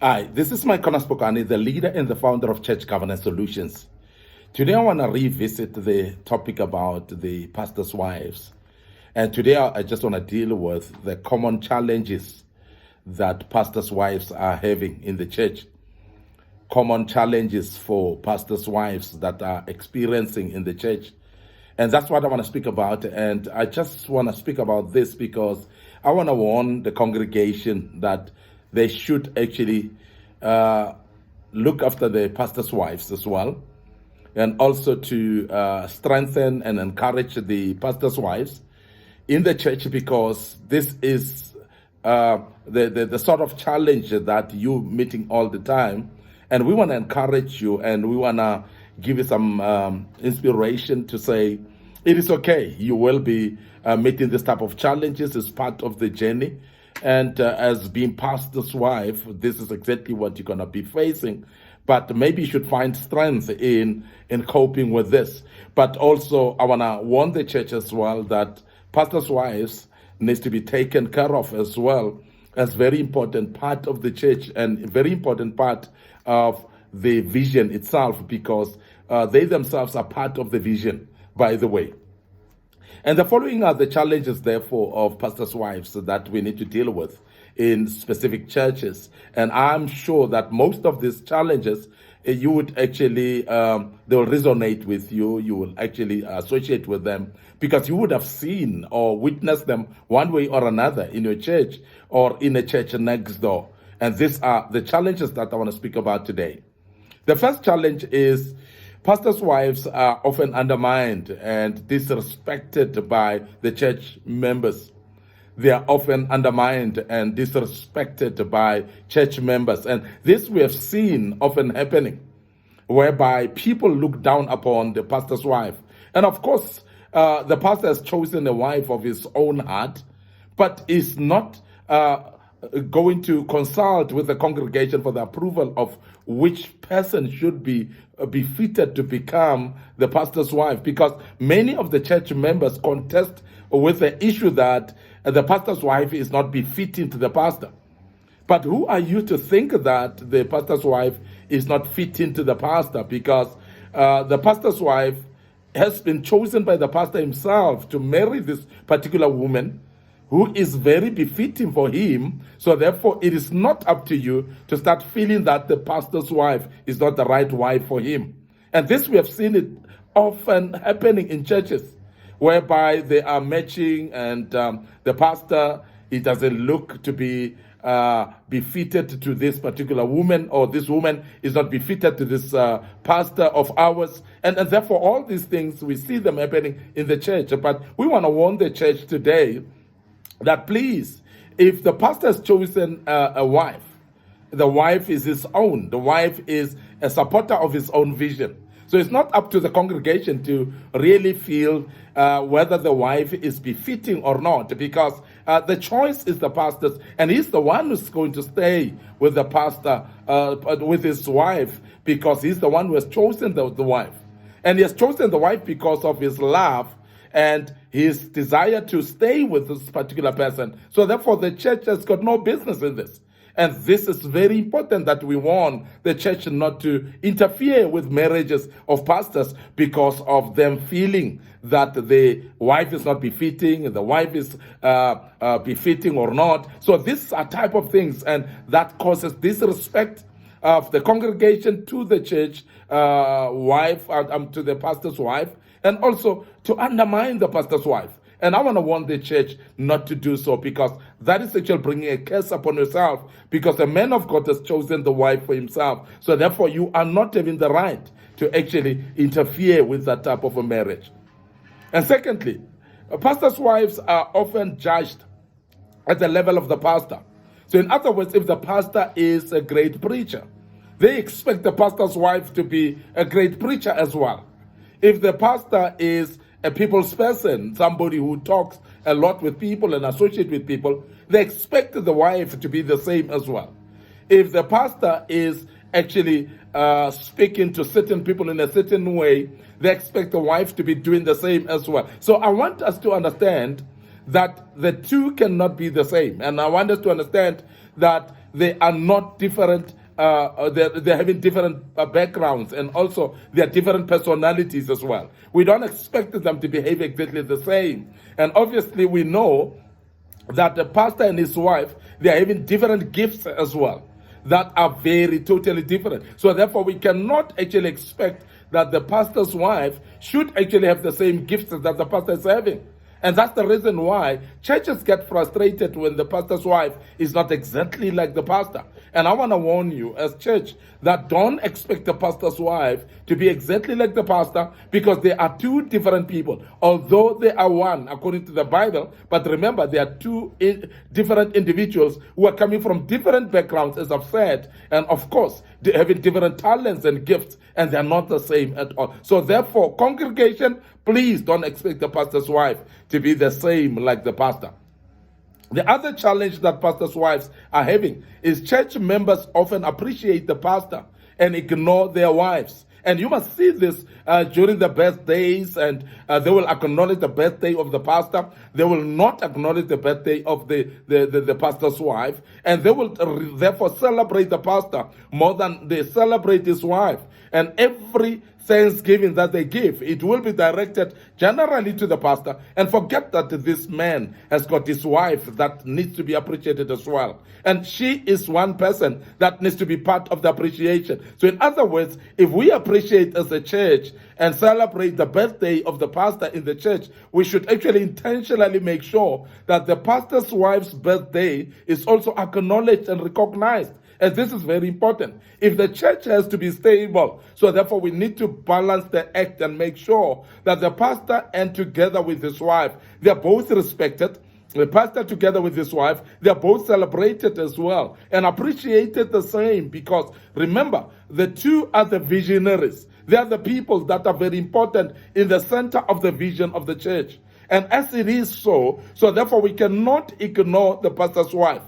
Hi, this is Mike Konaspokani, the leader and the founder of Church Governance Solutions. Today I want to revisit the topic about the pastors' wives. And today I just want to deal with the common challenges that pastors' wives are having in the church. Common challenges for pastors' wives that are experiencing in the church. And that's what I want to speak about. And I just want to speak about this because I want to warn the congregation that they should actually look after the pastors' wives as well, and also to strengthen and encourage the pastors' wives in the church, because this is the sort of challenge that you're meeting all the time. And we want to encourage you, and we want to give you some inspiration to say it is okay. You will be meeting this type of challenges as part of the journey. And as being pastor's wife, this is exactly what you're going to be facing. But maybe you should find strength in coping with this. But also, I want to warn the church as well that pastors' wives needs to be taken care of as well, as very important part of the church and a very important part of the vision itself, because they themselves are part of the vision, by the way. And the following are the challenges, therefore, of pastors' wives that we need to deal with in specific churches. And I'm sure that most of these challenges, you would actually, they will resonate with you. You will actually associate with them because you would have seen or witnessed them one way or another in your church or in a church next door. And these are the challenges that I want to speak about today. The first challenge is pastors' wives are often undermined and disrespected by the church members. They are often undermined and disrespected by church members. And this we have seen often happening, whereby people look down upon the pastor's wife. And of course, the pastor has chosen a wife of his own heart, but is not going to consult with the congregation for the approval of which person should be fitted to become the pastor's wife, because many of the church members contest with the issue that the pastor's wife is not befitting to the pastor. But who are you to think that the pastor's wife is not fitting to the pastor? Because the pastor's wife has been chosen by the pastor himself to marry this particular woman who is very befitting for him. So therefore, it is not up to you to start feeling that the pastor's wife is not the right wife for him. And this, we have seen it often happening in churches, whereby they are matching, and the pastor, he doesn't look to be befitted to this particular woman, or this woman is not befitted to this pastor of ours. And therefore, all these things, we see them happening in the church. But we want to warn the church today that please, if the pastor has chosen a wife, the wife is his own. The wife is a supporter of his own vision. So it's not up to the congregation to really feel whether the wife is befitting or not, because the choice is the pastor's, and he's the one who's going to stay with the pastor, with his wife, because he's the one who has chosen the wife. And he has chosen the wife because of his love and his desire to stay with this particular person. So therefore, the church has got no business in this. And this is very important that we warn the church not to interfere with marriages of pastors because of them feeling that the wife is not befitting, the wife is befitting or not. So these are type of things, and that causes disrespect of the congregation to the church wife, to the pastor's wife, and also to undermine the pastor's wife. And I want to warn the church not to do so, because that is actually bringing a curse upon yourself, because the man of God has chosen the wife for himself. So therefore, you are not having the right to actually interfere with that type of a marriage. And secondly, pastors' wives are often judged at the level of the pastor. So in other words, if the pastor is a great preacher, they expect the pastor's wife to be a great preacher as well. If the pastor is a people's person, somebody who talks a lot with people and associates with people, they expect the wife to be the same as well. If the pastor is actually speaking to certain people in a certain way, they expect the wife to be doing the same as well. So I want us to understand that the two cannot be the same. And I want us to understand that they are not different. They're having different backgrounds, and also they're different personalities as well. We don't expect them to behave exactly the same. And obviously, we know that the pastor and his wife, they are having different gifts as well that are very totally different. So therefore, we cannot actually expect that the pastor's wife should actually have the same gifts that the pastor is having. And that's the reason why churches get frustrated when the pastor's wife is not exactly like the pastor. And I want to warn you as church that don't expect the pastor's wife to be exactly like the pastor, because they are two different people. Although they are one according to the Bible, but remember, they are two different individuals who are coming from different backgrounds, as I've said. And of course, they having different talents and gifts, and they're not the same at all. So therefore, congregation, please don't expect the pastor's wife to be the same like the pastor. The other challenge that pastors' wives are having is church members often appreciate the pastor and ignore their wives. And you must see this during the birthdays, and they will acknowledge the birthday of the pastor. They will not acknowledge the birthday of the pastor's wife, and they will therefore celebrate the pastor more than they celebrate his wife. And every thanksgiving that they give, it will be directed generally to the pastor, and forget that this man has got his wife that needs to be appreciated as well. And she is one person that needs to be part of the appreciation. So in other words, if we appreciate as a church and celebrate the birthday of the pastor in the church, we should actually intentionally make sure that the pastor's wife's birthday is also acknowledged and recognized. And this is very important. If the church has to be stable, so therefore we need to balance the act and make sure that the pastor and together with his wife, they're both respected. The pastor together with his wife, they're both celebrated as well and appreciated the same, because remember, the two are the visionaries. They are the people that are very important in the center of the vision of the church. And as it is so therefore we cannot ignore the pastor's wife.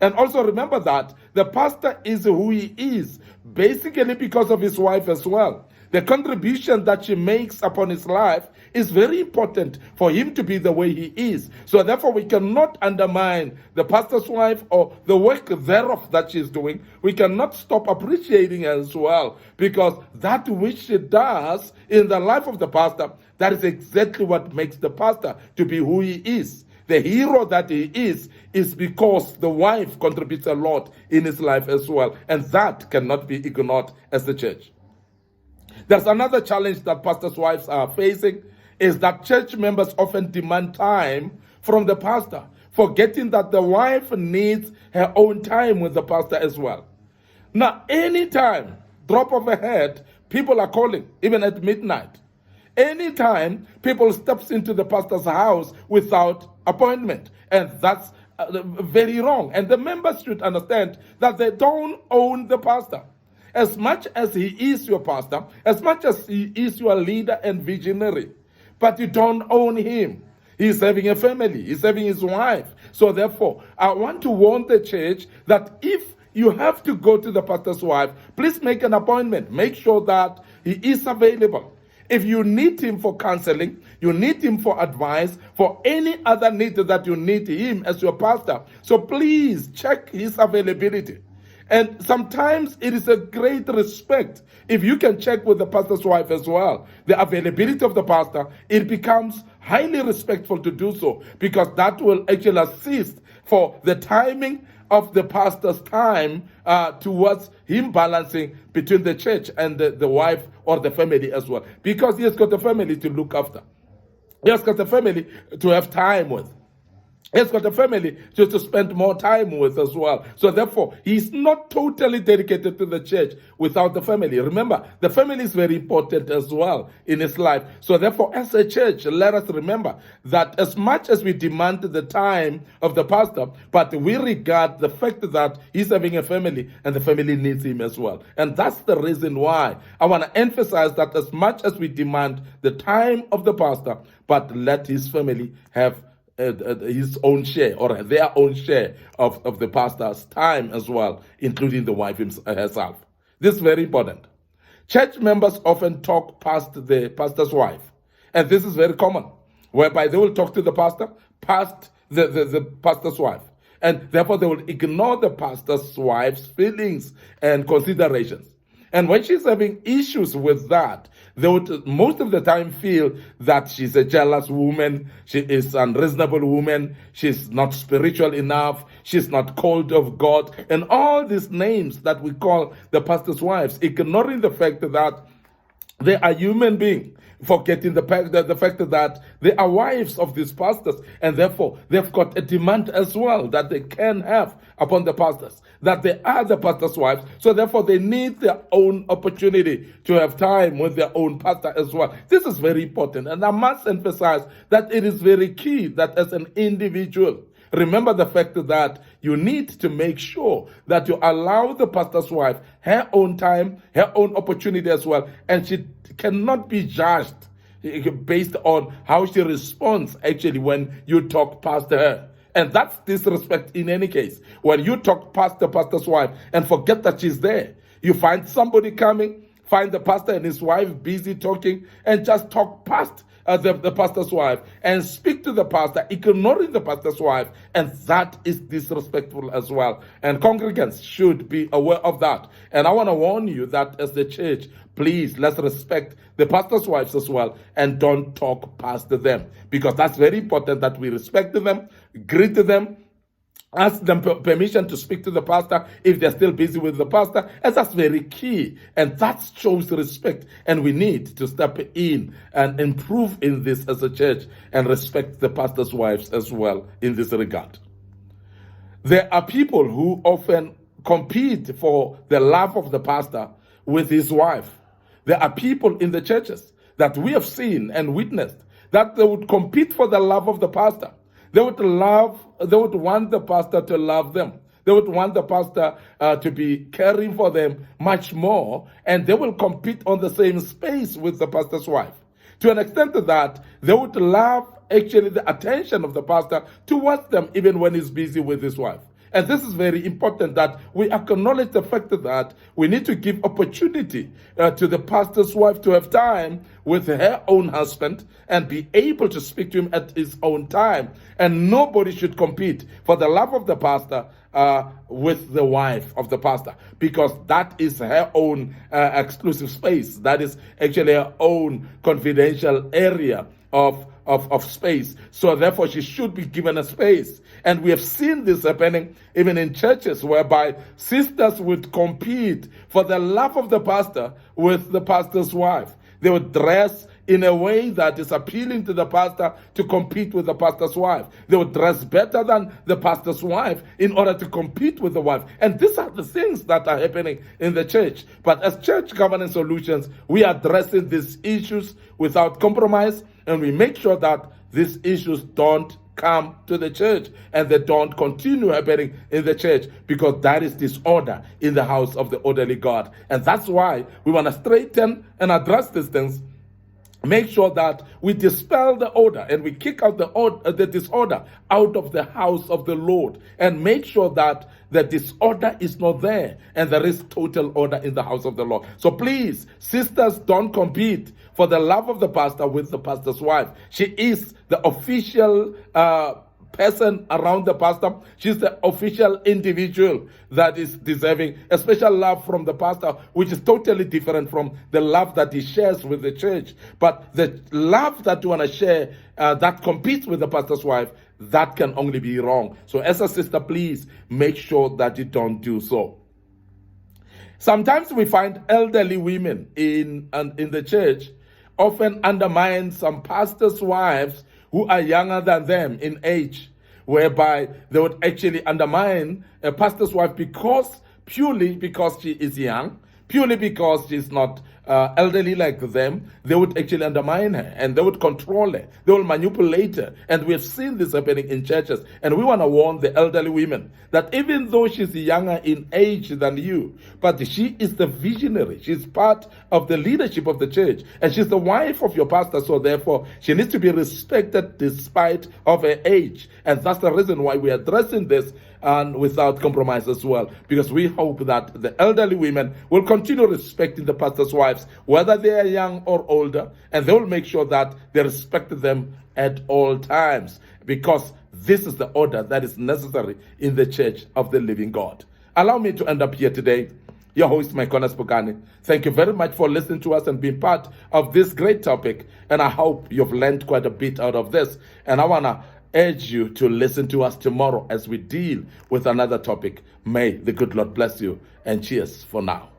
And also remember that the pastor is who he is, basically because of his wife as well. The contribution that she makes upon his life is very important for him to be the way he is. So therefore, we cannot undermine the pastor's wife or the work thereof that she's doing. We cannot stop appreciating her as well, because that which she does in the life of the pastor, that is exactly what makes the pastor to be who he is. The hero that he is because the wife contributes a lot in his life as well. And that cannot be ignored as the church. There's another challenge that pastors' wives are facing, is that church members often demand time from the pastor, forgetting that the wife needs her own time with the pastor as well. Now, anytime, drop of a hat, people are calling, even at midnight. Anytime people steps into the pastor's house without appointment, and that's very wrong. And the members should understand that they don't own the pastor. As much as he is your pastor, as much as he is your leader and visionary, but you don't own him. He's having a family, he's having his wife. So therefore, I want to warn the church that if you have to go to the pastor's wife, please make an appointment. Make sure that he is available. If you need him for counseling, you need him for advice, for any other need that you need him as your pastor, so please check his availability. And sometimes it is a great respect if you can check with the pastor's wife as well the availability of the pastor. It becomes highly respectful to do so, because that will actually assist for the timing of the pastor's time towards him balancing between the church and the wife or the family as well, because he has got a family to look after. He has got a family to have time with. He's got a family to spend more time with as well. So therefore, he's not totally dedicated to the church without the family. Remember, the family is very important as well in his life. So therefore, as a church, let us remember that as much as we demand the time of the pastor, but we regard the fact that he's having a family and the family needs him as well. And that's the reason why I want to emphasize that as much as we demand the time of the pastor, but let his family have his own share or their own share of the pastor's time as well, including the wife herself. This is very important. Church members often talk past the pastor's wife, and this is very common, whereby they will talk to the pastor past the pastor's wife. And therefore, they will ignore the pastor's wife's feelings and considerations. And when she's having issues with that, they would most of the time feel that she's a jealous woman, she is an unreasonable woman, she's not spiritual enough, she's not called of God, and all these names that we call the pastor's wives, ignoring the fact that they are human beings, forgetting the fact that they are wives of these pastors, and therefore they've got a demand as well that they can have upon the pastors, that they are the pastor's wives, so therefore they need their own opportunity to have time with their own pastor as well. This is very important, and I must emphasize that it is very key that as an individual, remember the fact that you need to make sure that you allow the pastor's wife her own time, her own opportunity as well, and she cannot be judged based on how she responds actually when you talk past her. And that's disrespect in any case. When you talk past the pastor's wife and forget that she's there, you find somebody coming, find the pastor and his wife busy talking, and just talk past the pastor's wife and speak to the pastor, ignoring the pastor's wife, and that is disrespectful as well. And congregants should be aware of that. And I want to warn you that as the church, please, let's respect the pastor's wives as well and don't talk past them, because that's very important that we respect them, greet them, ask them permission to speak to the pastor if they're still busy with the pastor, and that's very key, and that shows respect, and we need to step in and improve in this as a church and respect the pastor's wives as well in this regard. There are people who often compete for the love of the pastor with his wife. There are people in the churches that we have seen and witnessed that they would compete for the love of the pastor. They would want the pastor to love them. They would want the pastor to be caring for them much more, and they will compete on the same space with the pastor's wife. To an extent that they would love actually the attention of the pastor towards them even when he's busy with his wife. And this is very important that we acknowledge the fact that we need to give opportunity to the pastor's wife to have time with her own husband and be able to speak to him at his own time. And nobody should compete for the love of the pastor with the wife of the pastor, because that is her own exclusive space. That is actually her own confidential area of space. So therefore she should be given a space. And we have seen this happening even in churches, whereby sisters would compete for the love of the pastor with the pastor's wife. They would dress in a way that is appealing to the pastor to compete with the pastor's wife. They would dress better than the pastor's wife in order to compete with the wife. And these are the things that are happening in the church. But as Church Governance Solutions, we are addressing these issues without compromise, and we make sure that these issues don't come to the church and they don't continue happening in the church, because that is disorder in the house of the orderly God. And that's why we want to straighten and address these things. Make sure that we dispel the order and we kick out the disorder out of the house of the Lord, and make sure that the disorder is not there and there is total order in the house of the Lord. So please, sisters, don't compete for the love of the pastor with the pastor's wife. She is the official person around the pastor. She's the official individual that is deserving a special love from the pastor, which is totally different from the love that he shares with the church. But the love that you want to share that competes with the pastor's wife, that can only be wrong. So as a sister, please make sure that you don't do so. Sometimes we find elderly women in the church often undermine some pastors' wives who are younger than them in age, whereby they would actually undermine a pastor's wife purely because she is young, purely because she's not elderly like them. They would actually undermine her and they would control her. They will manipulate her. And we have seen this happening in churches. And we want to warn the elderly women that even though she's younger in age than you, but she is the visionary. She's part of the leadership of the church. And she's the wife of your pastor. So therefore, she needs to be respected despite of her age. And that's the reason why we are addressing this and without compromise as well. Because we hope that the elderly women will continue respecting the pastor's wife wives, whether they are young or older, and they will make sure that they respect them at all times, because this is the order that is necessary in the church of the living God. Allow me to end up here today. Your host, Maikona Spokane. Thank you very much for listening to us and being part of this great topic. And I hope you've learned quite a bit out of this. And I want to urge you to listen to us tomorrow as we deal with another topic. May the good Lord bless you. And cheers for now.